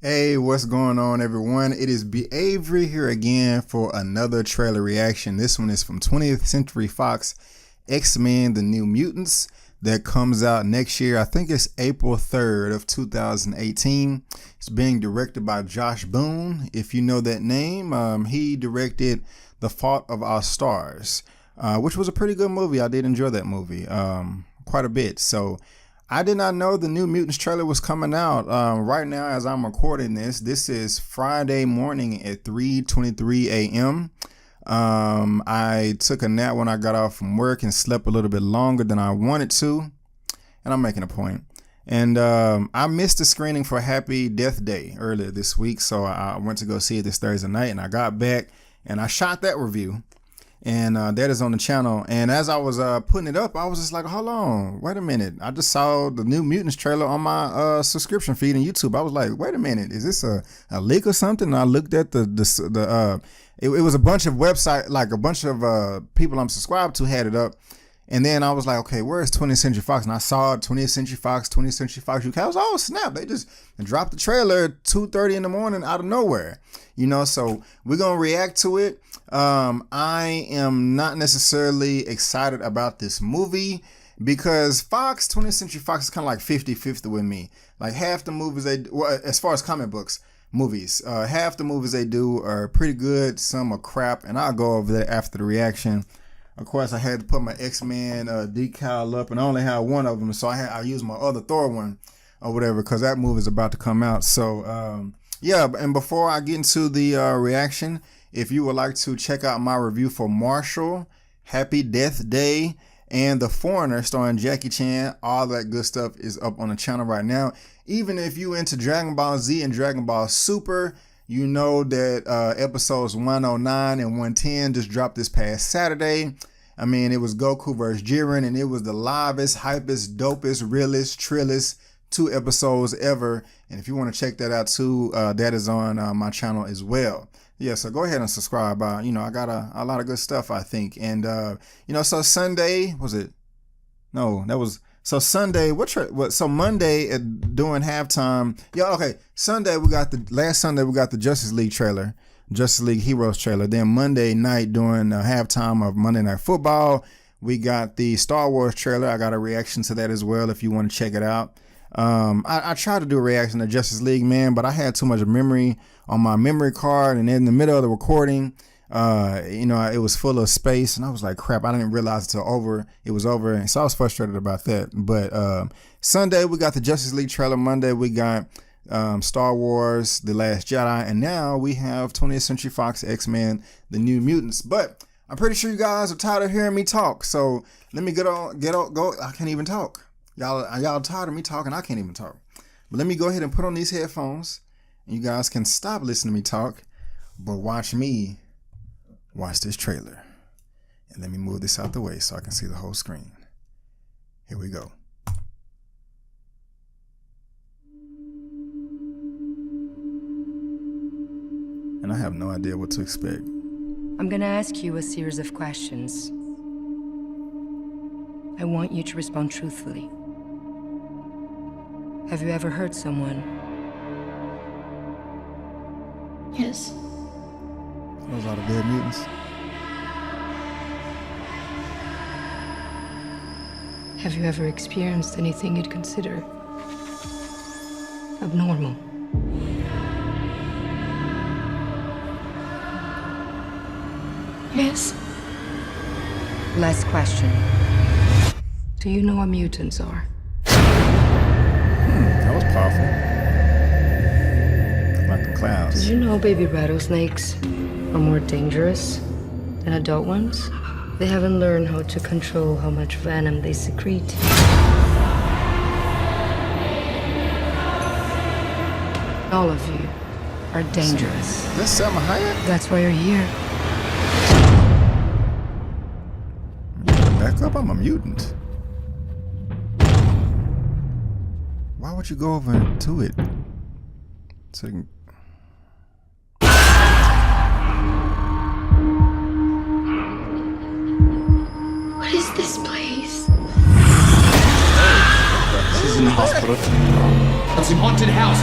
Hey, what's going on, everyone? It is B. Avery here again for another trailer reaction. This one is from 20th Century Fox, X-Men: The New Mutants, that comes out next year. I think it's April 3rd of 2018. It's being directed by Josh Boone. If you know that name, he directed The Fault of Our Stars, which was a pretty good movie. I did enjoy that movie quite a bit. So I did not know the New Mutants trailer was coming out. Right now, as I'm recording this is Friday morning at 3:23 a.m. I took a nap when I got off from work and slept a little bit longer than I wanted to, and I'm making a point. And I missed the screening for Happy Death Day earlier this week, so I went to go see it this Thursday night, and I got back and I shot that review. And that is on the channel. And as I was putting it up, I was just like, hold on, wait a minute. I just saw the New Mutants trailer on my subscription feed on YouTube. I was like, wait a minute, is this a leak or something? And I looked at it was a bunch of website, like a bunch of people I'm subscribed to had it up. And then I was like, okay, where is 20th Century Fox? And I saw 20th Century Fox UK. I was, oh snap, they just dropped the trailer at 2:30 in the morning out of nowhere. You know, so we're going to react to it. I am not necessarily excited about this movie because 20th Century Fox is kind of like 50-50 with me. Like half the movies as far as comic books, movies, half the movies they do are pretty good, some are crap, and I'll go over that after the reaction. Of course, I had to put my X-Men decal up, and I only had one of them, so I used my other Thor one or whatever because that movie is about to come out. So yeah, and before I get into the reaction, if you would like to check out my review for Marshall, Happy Death Day, and The Foreigner starring Jackie Chan, all that good stuff is up on the channel right now. Even if you into Dragon Ball Z and Dragon Ball Super, you know that episodes 109 and 110 just dropped this past Saturday. I mean, it was Goku versus Jiren, and it was the livest, hypest, dopest, realest, trillest 2 episodes ever. And if you want to check that out too, that is on my channel as well. Yeah, so go ahead and subscribe. You know, I got a lot of good stuff, I think. And you know, so Sunday, was it? No, that was so Sunday. So Monday during halftime. Yeah, okay. Sunday last Sunday we got the Justice League trailer, Justice League Heroes trailer. Then Monday night during halftime of Monday Night Football, we got the Star Wars trailer. I got a reaction to that as well if you want to check it out. I tried to do a reaction to Justice League, man, but I had too much memory on my memory card, and in the middle of the recording, you know, it was full of space, and I was like, crap, I didn't realize it was over, and so I was frustrated about that. But Sunday we got the Justice League trailer. Monday we got Star Wars: The Last Jedi, and now we have 20th Century Fox X-Men: The New Mutants. But I'm pretty sure you guys are tired of hearing me talk, so let me go. I can't even talk. Y'all tired of me talking? I can't even talk. But let me go ahead and put on these headphones, and you guys can stop listening to me talk, but watch me watch this trailer. And let me move this out the way so I can see the whole screen. Here we go. And I have no idea what to expect. I'm gonna ask you a series of questions. I want you to respond truthfully. Have you ever hurt someone? Yes. Those are the dead mutants. Have you ever experienced anything you'd consider abnormal? Yes. Last question. Do you know what mutants are? That was powerful. Like the clouds. Did you know baby rattlesnakes are more dangerous than adult ones? They haven't learned how to control how much venom they secrete. All of you are dangerous. That's Selma Hayek? That's why you're here. Back up, I'm a mutant. Why would you go over to it? So you can... What is this place? She's in the hospital. It's a haunted house.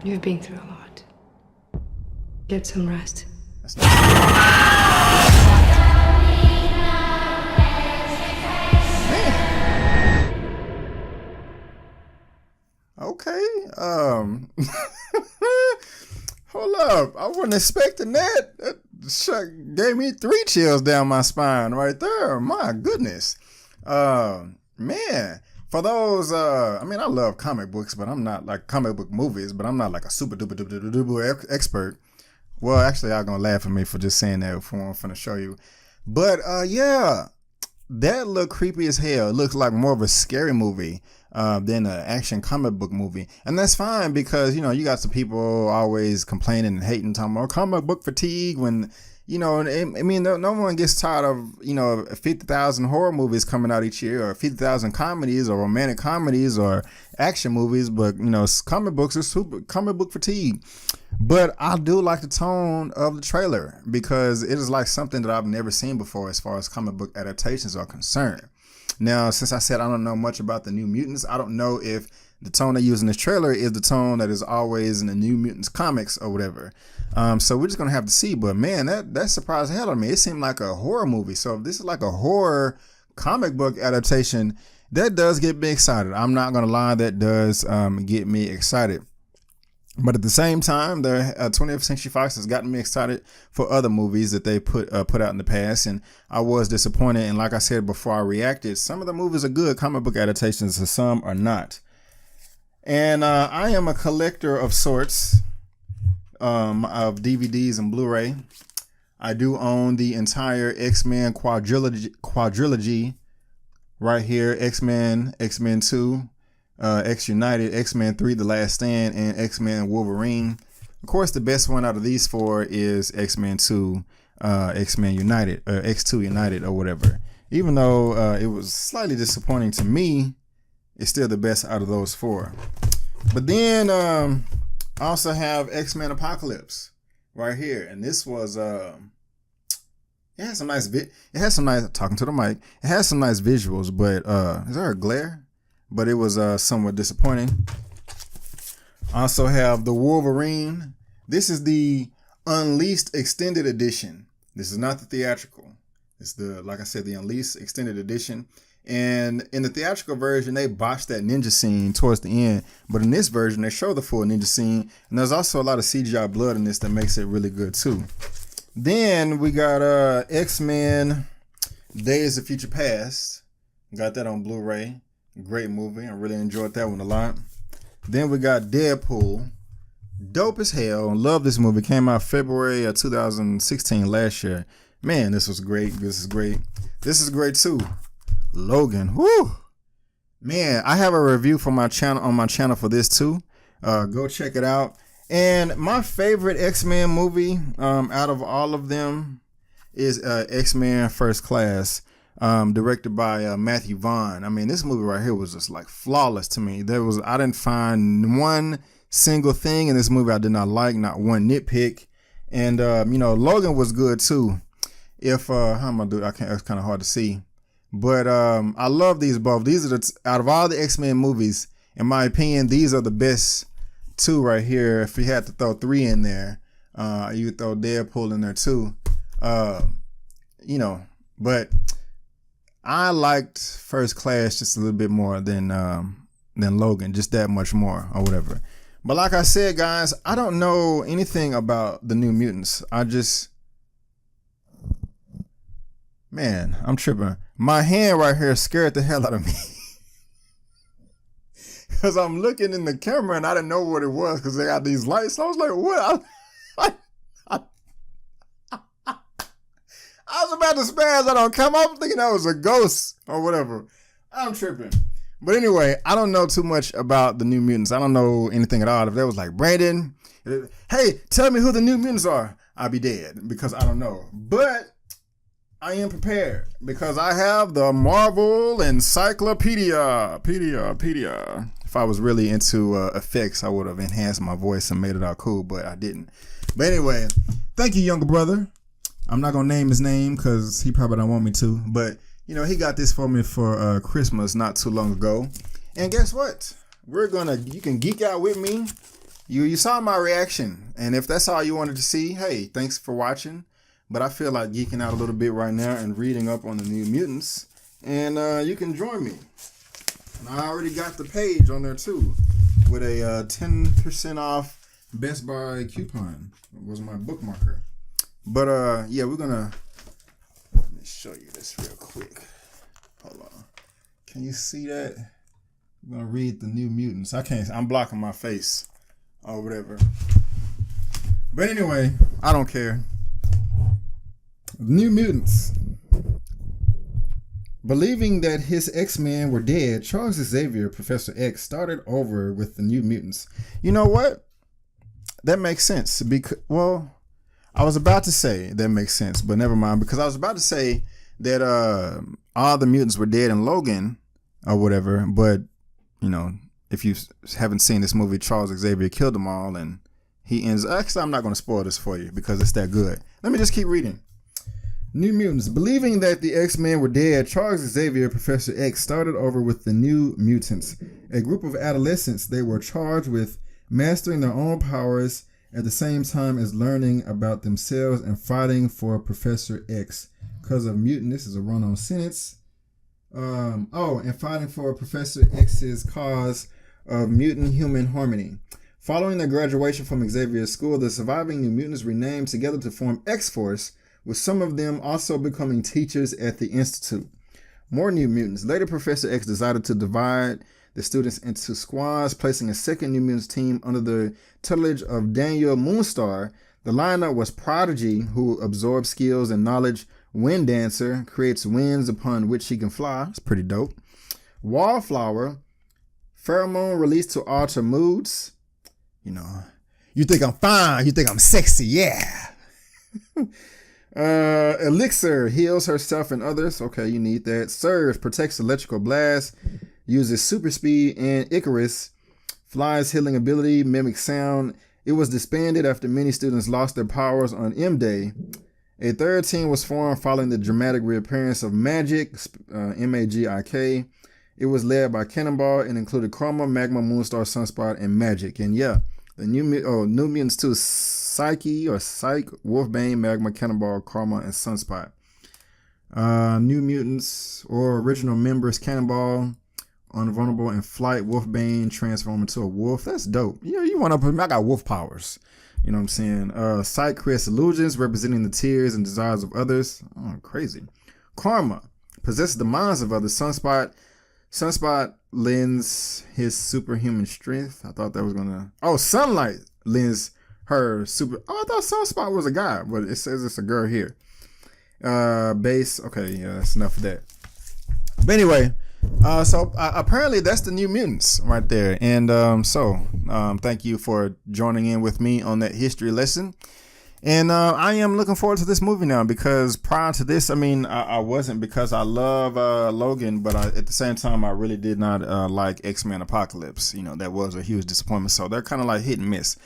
You've been through a lot. Get some rest. That's not okay. Hold up. I wasn't expecting that. That shit gave me 3 chills down my spine right there. My goodness. Man. For those, I mean, I love comic books, but I'm not like comic book movies, but I'm not like a super duper expert. Well, actually, y'all gonna laugh at me for just saying that before I'm finna show you. But yeah, that looked creepy as hell. It looks like more of a scary movie than an action comic book movie. And that's fine because, you know, you got some people always complaining and hating, talking about comic book fatigue when, you know, I mean, no one gets tired of, you know, 50,000 horror movies coming out each year or 50,000 comedies or romantic comedies or action movies. But, you know, comic books are super comic book fatigue. But I do like the tone of the trailer because it is like something that I've never seen before as far as comic book adaptations are concerned. Now, since I said I don't know much about the New Mutants, I don't know if the tone they use in this trailer is the tone that is always in the New Mutants comics or whatever. So we're just going to have to see. But man, that surprised the hell out of me. It seemed like a horror movie. So if this is like a horror comic book adaptation, that does get me excited. I'm not going to lie. That does get me excited. But at the same time, the 20th Century Fox has gotten me excited for other movies that they put out in the past, and I was disappointed. And like I said before I reacted, some of the movies are good comic book adaptations, and some are not. And I am a collector of sorts of DVDs and Blu-ray. I do own the entire X-Men quadrilogy right here: X-Men, X-Men 2. X United, X-Men 3, The Last Stand, and X-Men Wolverine. Of course, the best one out of these 4 is X-Men 2, X-Men United, or X2 United, or whatever. Even though it was slightly disappointing to me, it's still the best out of those 4. But then I also have X-Men Apocalypse right here, and this was it has some nice talking to the mic. It has some nice visuals, but is there a glare? But it was somewhat disappointing. I also have the Wolverine. This is the Unleashed Extended Edition. This is not the theatrical. It's like I said, the Unleashed Extended Edition. And in the theatrical version, they botched that ninja scene towards the end. But in this version, they show the full ninja scene. And there's also a lot of CGI blood in this that makes it really good too. Then we got X-Men Days of Future Past. Got that on Blu-ray. Great movie. I really enjoyed that one a lot. Then we got Deadpool. Dope as hell. Love this movie. Came out February of 2016 last year. Man, this was great. This is great. This is great too. Logan. Whoo. Man, I have a review for my channel on my channel for this too. Go check it out. And my favorite X-Men movie out of all of them is X-Men First Class. Directed by Matthew Vaughn. I mean, this movie right here was just like flawless to me. I didn't find one single thing in this movie I did not like, not one nitpick. And you know, Logan was good too. If how am I do? I can't. It's kind of hard to see. But I love these both. These are out of all the X-Men movies, in my opinion, these are the best 2 right here. If you had to throw 3 in there, you would throw Deadpool in there too. You know, but I liked First Class just a little bit more than Logan, just that much more or whatever. But like I said, guys, I don't know anything about the New Mutants. Man, I'm tripping. My hand right here scared the hell out of me. Because I'm looking in the camera and I didn't know what it was because they got these lights. So I was like, what? I was about to spaz that on camera. I was thinking that was a ghost or whatever. I'm tripping. But anyway, I don't know too much about the New Mutants. I don't know anything at all. If that was like, Brandon, hey, tell me who the New Mutants are, I'll be dead because I don't know. But I am prepared because I have the Marvel Encyclopedia. If I was really into effects, I would have enhanced my voice and made it all cool, but I didn't. But anyway, thank you, younger brother. I'm not going to name his name because he probably don't want me to. But, you know, he got this for me for Christmas not too long ago. And guess what? You can geek out with me. you saw my reaction, and if that's all you wanted to see, hey, thanks for watching. But I feel like geeking out a little bit right now and reading up on the New Mutants, and you can join me. And I already got the page on there too, with a 10% off Best Buy coupon. It was my bookmarker. But yeah, let me show you this real quick. Hold on. Can you see that? I'm gonna read the New Mutants. I'm blocking my face or whatever. But anyway, I don't care. New Mutants. Believing that his X-Men were dead, Charles Xavier, Professor X, started over with the New Mutants. You know what? That makes sense. I was about to say that makes sense, but never mind, because I was about to say that all the mutants were dead in Logan or whatever, but you know, if you haven't seen this movie, Charles Xavier killed them all, and he ends. Actually, I'm not going to spoil this for you because it's that good. Let me just keep reading. New Mutants. Believing that the X-Men were dead, Charles Xavier, Professor X, started over with the New Mutants, a group of adolescents. They were charged with mastering their own powers at the same time as learning about themselves and fighting for Professor X. Because of mutant, this is a run-on sentence. And fighting for Professor X's cause of mutant-human harmony. Following their graduation from Xavier's school, the surviving New Mutants renamed together to form X-Force, with some of them also becoming teachers at the Institute. More New Mutants. Later, Professor X decided to divide the students into squads, placing a second New Mutants team under the tutelage of Daniel Moonstar. The lineup was Prodigy, who absorbs skills and knowledge. Wind Dancer creates winds upon which he can fly. It's pretty dope. Wallflower. Pheromone released to alter moods. You know, you think I'm fine. You think I'm sexy. Yeah. Elixir heals herself and others. Okay, you need that. Surge protects electrical blast, uses super speed, and Icarus flies healing ability, mimics sound. It was disbanded after many students lost their powers on M-Day. A third team was formed following the dramatic reappearance of Magic, M-A-G-I-K. It was led by Cannonball and included Chroma, Magma, Moonstar, Sunspot, and Magic. And yeah, the New Mutants 2, Psyche, Wolfbane, Magma, Cannonball, Karma, and Sunspot. New Mutants or original members: Cannonball, Unvulnerable, and Flight. Wolfbane transform into a wolf. That's dope. Yeah, you want to? I got wolf powers. You know what I'm saying? Psyche creates illusions representing the tears and desires of others. Oh, crazy. Karma possesses the minds of others. Sunspot lends his superhuman strength. I thought that was gonna. Oh, Sunlight lends her super. Oh, I thought Sunspot was a guy, but it says it's a girl here. Base. Okay, yeah, that's enough of that. But anyway, so apparently that's the New Mutants right there. And thank you for joining in with me on that history lesson. And I am looking forward to this movie now, because prior to this, I wasn't, because I love Logan, but at the same time, I really did not like X-Men Apocalypse. You know, that was a huge disappointment. So they're kind of like hit and miss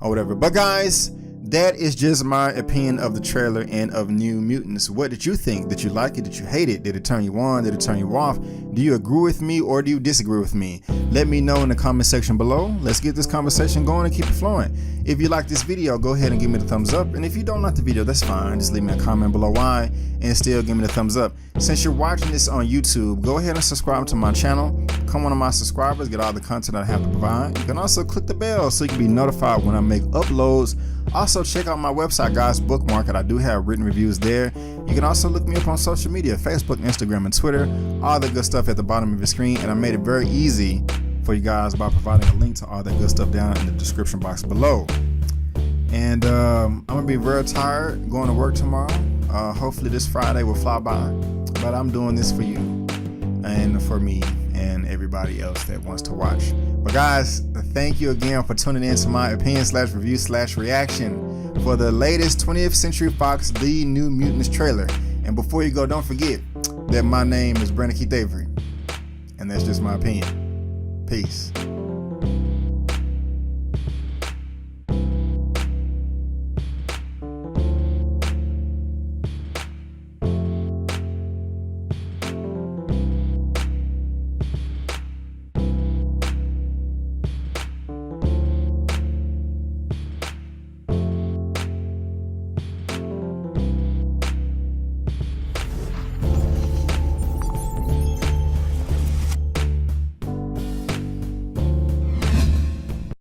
or whatever. But guys, that is just my opinion of the trailer and of New Mutants. What did you think? Did you like it? Did you hate it? Did it turn you on? Did it turn you off? Do you agree with me or do you disagree with me? Let me know in the comment section below. Let's get this conversation going and keep it flowing. If you like this video, go ahead and give me the thumbs up. And if you don't like the video, that's fine. Just leave me a comment below why and still give me the thumbs up. Since you're watching this on YouTube, go ahead and subscribe to my channel. Become one of my subscribers, get all the content I have to provide. You can also click the bell so you can be notified when I make uploads. Also, check out my website, guys, bookmark it. I do have written reviews there. You can also look me up on social media, Facebook, Instagram, and Twitter. All the good stuff at the bottom of your screen. And I made it very easy for you guys by providing a link to all that good stuff down in the description box below. And I'm going to be very tired going to work tomorrow. Hopefully this Friday will fly by. But I'm doing this for you and for me and everybody else that wants to watch. But guys, thank you again for tuning in to my opinion/review/reaction for the latest 20th Century Fox The New Mutants trailer. And before you go, don't forget that my name is Brandon Keith Avery, and that's just my opinion. Peace.